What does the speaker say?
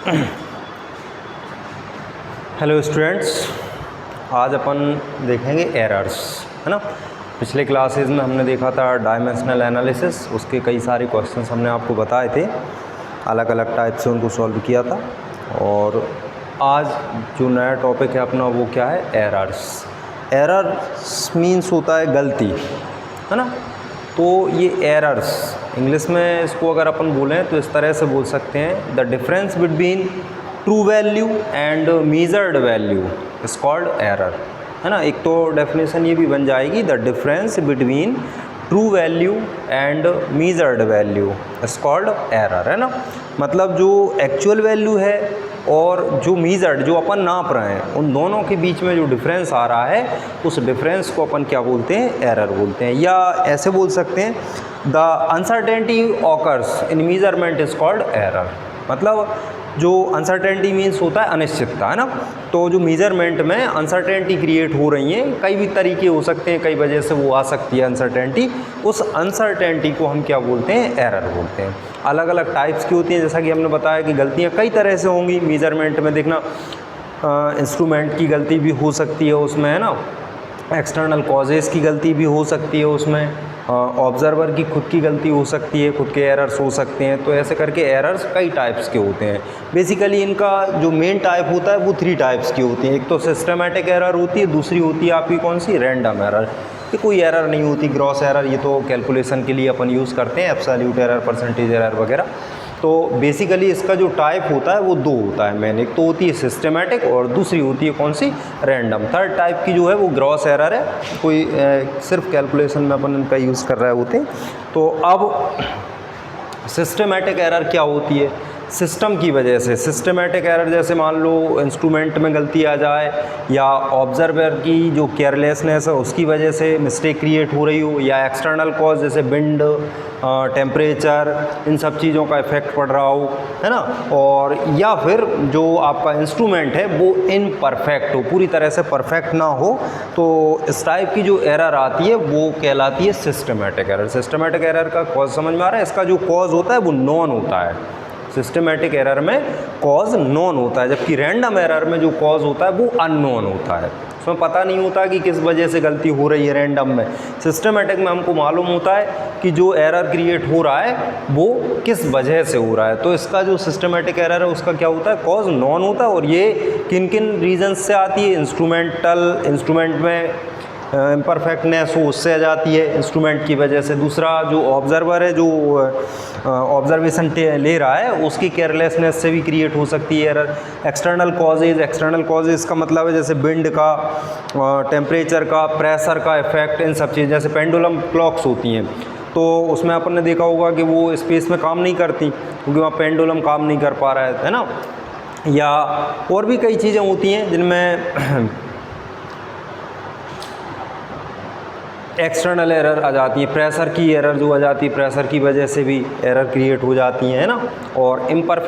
Hello students, आज अपन देखेंगे errors, है ना। पिछले क्लासेस में हमने देखा था डायमेंशनल एनालिसिस, उसके कई सारे क्वेश्चंस हमने आपको बताए थे, अलग अलग टाइप से उनको सॉल्व किया था। और आज जो नया टॉपिक है अपना वो क्या है, एरर्स। एरर्स मीन्स होता है गलती, है ना। तो ये एरर्स इंग्लिश में इसको अगर अपन बोलें तो इस तरह से बोल सकते हैं, the difference between true value and measured value is called error, है ना। एक तो डेफिनेशन ये भी बन जाएगी, the difference between true value and measured value is called error, है ना। मतलब जो एक्चुअल वैल्यू है और जो मेजर्ड, जो अपन नाप रहे हैं, उन दोनों के बीच में जो डिफरेंस आ रहा है उस डिफरेंस को अपन क्या बोलते हैं, एरर बोलते हैं। या ऐसे बोल सकते हैं, the uncertainty occurs in measurement is called error. मतलब जो अनसर्टेनिटी मीन्स होता है अनिश्चितता, है ना। तो जो मेजरमेंट में अनसर्टेनिटी क्रिएट हो रही हैं, कई भी तरीके हो सकते हैं, कई वजह से वो आ सकती है अनसर्टेनिटी, उस अनसर्टेनिटी को हम क्या बोलते हैं, एरर बोलते हैं। अलग अलग टाइप्स की होती हैं, जैसा कि हमने बताया कि गलतियाँ कई तरह से होंगी मेजरमेंट में। देखना, इंस्ट्रूमेंट की गलती भी हो सकती है उसमें, है ना। एक्सटर्नल कॉजेज़ की गलती भी हो सकती है उसमें, ऑब्जर्वर की खुद की गलती हो सकती है, खुद के एरर्स हो सकते हैं। तो ऐसे करके एरर्स कई टाइप्स के होते हैं। बेसिकली इनका जो मेन टाइप होता है वो 3 टाइप्स की होती हैं। एक तो सिस्टमेटिक एरर होती है, दूसरी होती है आपकी कौन सी, रैंडम एरर। कि कोई एरर नहीं होती, ग्रॉस एरर, ये तो कैलकुलेशन के लिए अपन यूज़ करते हैं, एब्सोल्यूट एरर, परसेंटेज एरर वगैरह। तो बेसिकली इसका जो टाइप होता है वो 2 होता है मेन। एक तो होती है सिस्टमेटिक और दूसरी होती है कौन सी, रैंडम। थर्ड टाइप की जो है वो ग्रॉस एरर है, कोई सिर्फ कैलकुलेशन में अपन इनका यूज़ कर रहे होते हैं। तो अब सिस्टमेटिक एरर क्या होती है, सिस्टम की वजह से। सिस्टमेटिक एरर जैसे मान लो इंस्ट्रूमेंट में गलती आ जाए, या ऑब्जर्वर की जो केयरलेसनेस है उसकी वजह से मिस्टेक क्रिएट हो रही हो, या एक्सटर्नल कॉज जैसे विंड, टेम्परेचर, इन सब चीज़ों का इफेक्ट पड़ रहा हो, है ना। और या फिर जो आपका इंस्ट्रूमेंट है वो इनपरफेक्ट हो, पूरी तरह से परफेक्ट ना हो, तो इस टाइप की जो एरर आती है वो कहलाती है सिस्टमेटिक एरर। सिस्टमेटिक एरर का कॉज समझ में आ रहा है, इसका जो कॉज होता है वो नॉन होता है। सिस्टमेटिक एरर में कॉज नॉन होता है, जबकि रैंडम एरर में जो कॉज होता है वो अननोन होता है। उसमें पता नहीं होता कि किस वजह से गलती हो रही है रैंडम में। सिस्टमेटिक में हमको मालूम होता है कि जो एरर क्रिएट हो रहा है वो किस वजह से हो रहा है। तो इसका जो सिस्टमेटिक एरर है उसका क्या होता है, कॉज नॉन होता है। और ये किन किन रीजन्स से आती है, इंस्ट्रूमेंट में इम्परफेक्टनेस हो उससे आ जाती है, इंस्ट्रूमेंट की वजह से। दूसरा जो ऑब्जर्वर है, जो ऑब्जर्वेशन ले रहा है, उसकी केयरलेसनेस से भी क्रिएट हो सकती है एरर। एक्सटर्नल कॉजेज़ का मतलब है जैसे विंड का, टेम्परेचर का, प्रेशर का इफेक्ट, इन सब चीज़। जैसे पेंडुलम क्लॉक्स होती हैं तो उसमें अपन ने देखा होगा कि वो स्पेस में काम नहीं करती क्योंकि वहाँ पेंडुलम काम नहीं कर पा रहा है ना। या और भी कई चीज़ें होती हैं जिनमें एक्सटर्नल एरर आ जाती है, प्रेशर की एरर जो आ जाती है, प्रेशर की वजह से भी एरर क्रिएट हो जाती है ना। और इम्परफेक्ट